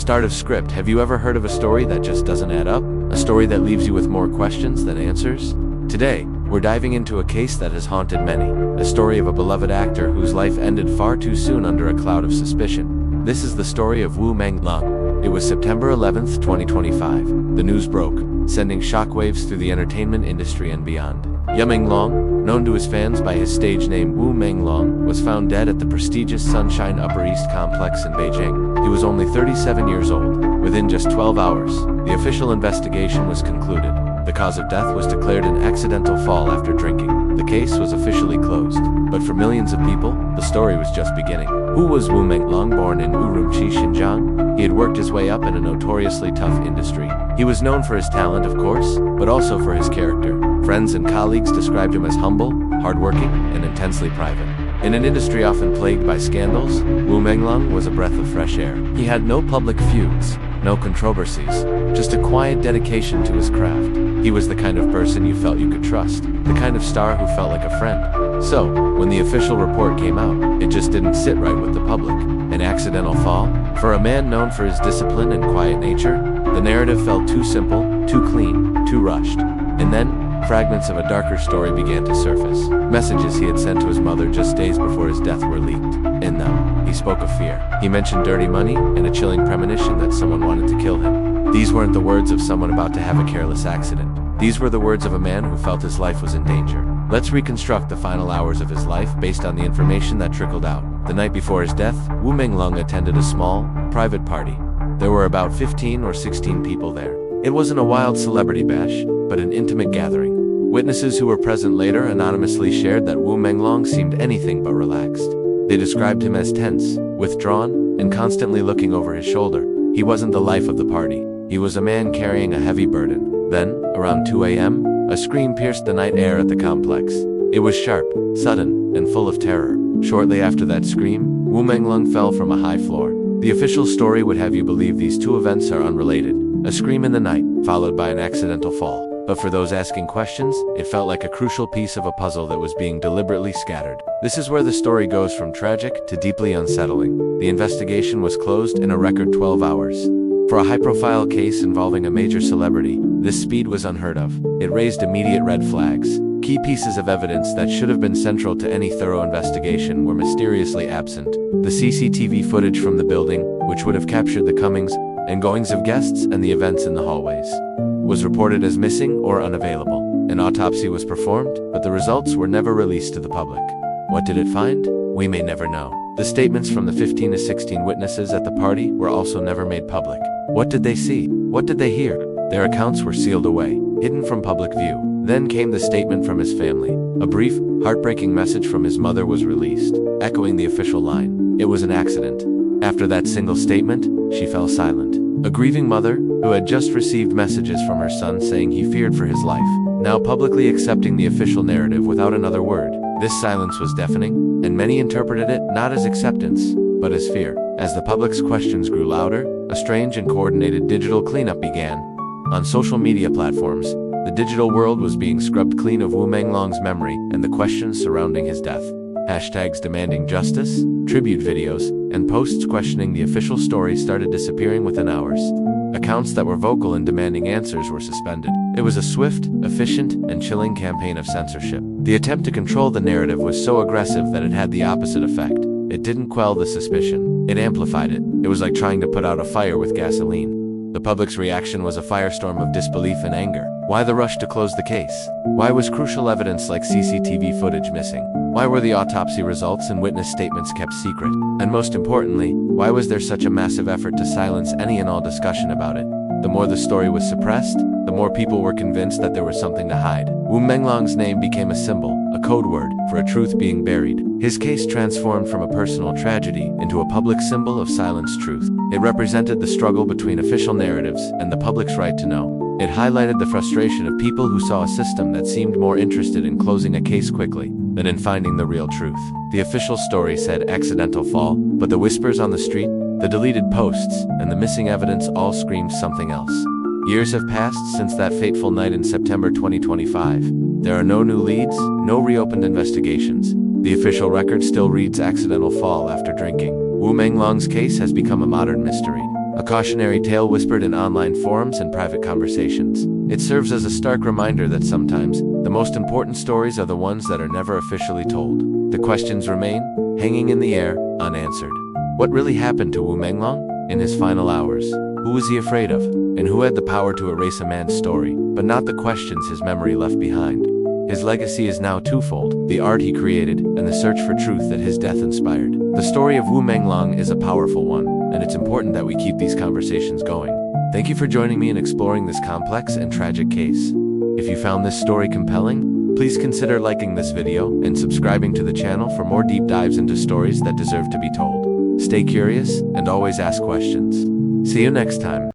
Start of script. Have you ever heard of a story that just doesn't add up? A story that leaves you with more questions than answers? Today, we're diving into a case that has haunted many. A story of a beloved actor whose life ended far too soon under a cloud of suspicion. This is the story of Yu Meng Long. It was September 11th, 2025. The news broke, sending shockwaves through the entertainment industry and beyond. Yu Meng Long, known to his fans by his stage name Yu Meng Long, was found dead at the prestigious Sunshine Upper East complex in Beijing. He was only 37 years old. Within just 12 hours, the official investigation was concluded. The cause of death was declared an accidental fall after drinking. The case was officially closed. But for millions of people, the story was just beginning. Who was Yu Meng Long? Born in Urumqi, Xinjiang, he had worked his way up in a notoriously tough industry. He was known for his talent, of course, but also for his character. Friends and colleagues described him as humble, hardworking, and intensely private. In an industry often plagued by scandals, Yu Meng Long was a breath of fresh air. He had no public feuds, no controversies, just a quiet dedication to his craft. He was the kind of person you felt you could trust, the kind of star who felt like a friend. So, when the official report came out, it just didn't sit right with the public. An accidental fall? For a man known for his discipline and quiet nature, the narrative felt too simple, too clean, too rushed. And then, fragments of a darker story began to surface. Messages he had sent to his mother just days before his death were leaked. In them, he spoke of fear. He mentioned dirty money and a chilling premonition that someone wanted to kill him. These weren't the words of someone about to have a careless accident. These were the words of a man who felt his life was in danger. Let's reconstruct the final hours of his life based on the information that trickled out. The night before his death, Yu Meng Long attended a small, private party. There were about 15 or 16 people there. It wasn't a wild celebrity bash, but an intimate gathering. Witnesses who were present later anonymously shared that Yu Meng Long seemed anything but relaxed. They described him as tense, withdrawn, and constantly looking over his shoulder. He wasn't the life of the party. He was a man carrying a heavy burden. Then, around 2 a.m., a scream pierced the night air at the complex. It was sharp, sudden, and full of terror. Shortly after that scream, Yu Meng Long fell from a high floor. The official story would have you believe these two events are unrelated. A scream in the night, followed by an accidental fall. But for those asking questions, it felt like a crucial piece of a puzzle that was being deliberately scattered. This is where the story goes from tragic to deeply unsettling. The investigation was closed in a record 12 hours. For a high-profile case involving a major celebrity, this speed was unheard of. It raised immediate red flags. Key pieces of evidence that should have been central to any thorough investigation were mysteriously absent. The CCTV footage from the building, which would have captured the comings and goings of guests and the events in the hallways, was reported as missing or unavailable. An autopsy was performed, but the results were never released to the public. What did it find? We may never know. The statements from the 15 to 16 witnesses at the party were also never made public. What did they see? What did they hear? Their accounts were sealed away, hidden from public view. Then came the statement from his family. A brief, heartbreaking message from his mother was released, echoing the official line. It was an accident. After that single statement, she fell silent. A grieving mother, who had just received messages from her son saying he feared for his life, now publicly accepting the official narrative without another word. This silence was deafening, and many interpreted it not as acceptance, but as fear. As the public's questions grew louder, a strange and coordinated digital cleanup began. On social media platforms, the digital world was being scrubbed clean of Yu Meng Long's memory and the questions surrounding his death. Hashtags demanding justice, tribute videos, and posts questioning the official story started disappearing within hours. Accounts that were vocal in demanding answers were suspended. It was a swift, efficient, and chilling campaign of censorship. The attempt to control the narrative was so aggressive that it had the opposite effect. It didn't quell the suspicion. It amplified it. It was like trying to put out a fire with gasoline. The public's reaction was a firestorm of disbelief and anger. Why the rush to close the case? Why was crucial evidence like CCTV footage missing? Why were the autopsy results and witness statements kept secret? And most importantly, why was there such a massive effort to silence any and all discussion about it? The more the story was suppressed, the more people were convinced that there was something to hide. Yu Meng Long's name became a symbol, a code word, for a truth being buried. His case transformed from a personal tragedy into a public symbol of silenced truth. It represented the struggle between official narratives and the public's right to know. It highlighted the frustration of people who saw a system that seemed more interested in closing a case quickly than in finding the real truth. The official story said accidental fall, but the whispers on the street, the deleted posts, and the missing evidence all screamed something else. Years have passed since that fateful night in September 2025. There are no new leads, no reopened investigations. The official record still reads accidental fall after drinking. Yu Meng Long's case has become a modern mystery. a cautionary tale whispered in online forums and private conversations. It serves as a stark reminder that sometimes, the most important stories are the ones that are never officially told. The questions remain, hanging in the air, unanswered. What really happened to Yu Meng Long in his final hours? Who was he afraid of? And who had the power to erase a man's story, but not the questions his memory left behind? His legacy is now twofold: the art he created, and the search for truth that his death inspired. The story of Yu Meng Long is a powerful one, and it's important that we keep these conversations going. Thank you for joining me in exploring this complex and tragic case. If you found this story compelling, please consider liking this video and subscribing to the channel for more deep dives into stories that deserve to be told. Stay curious, and always ask questions. See you next time.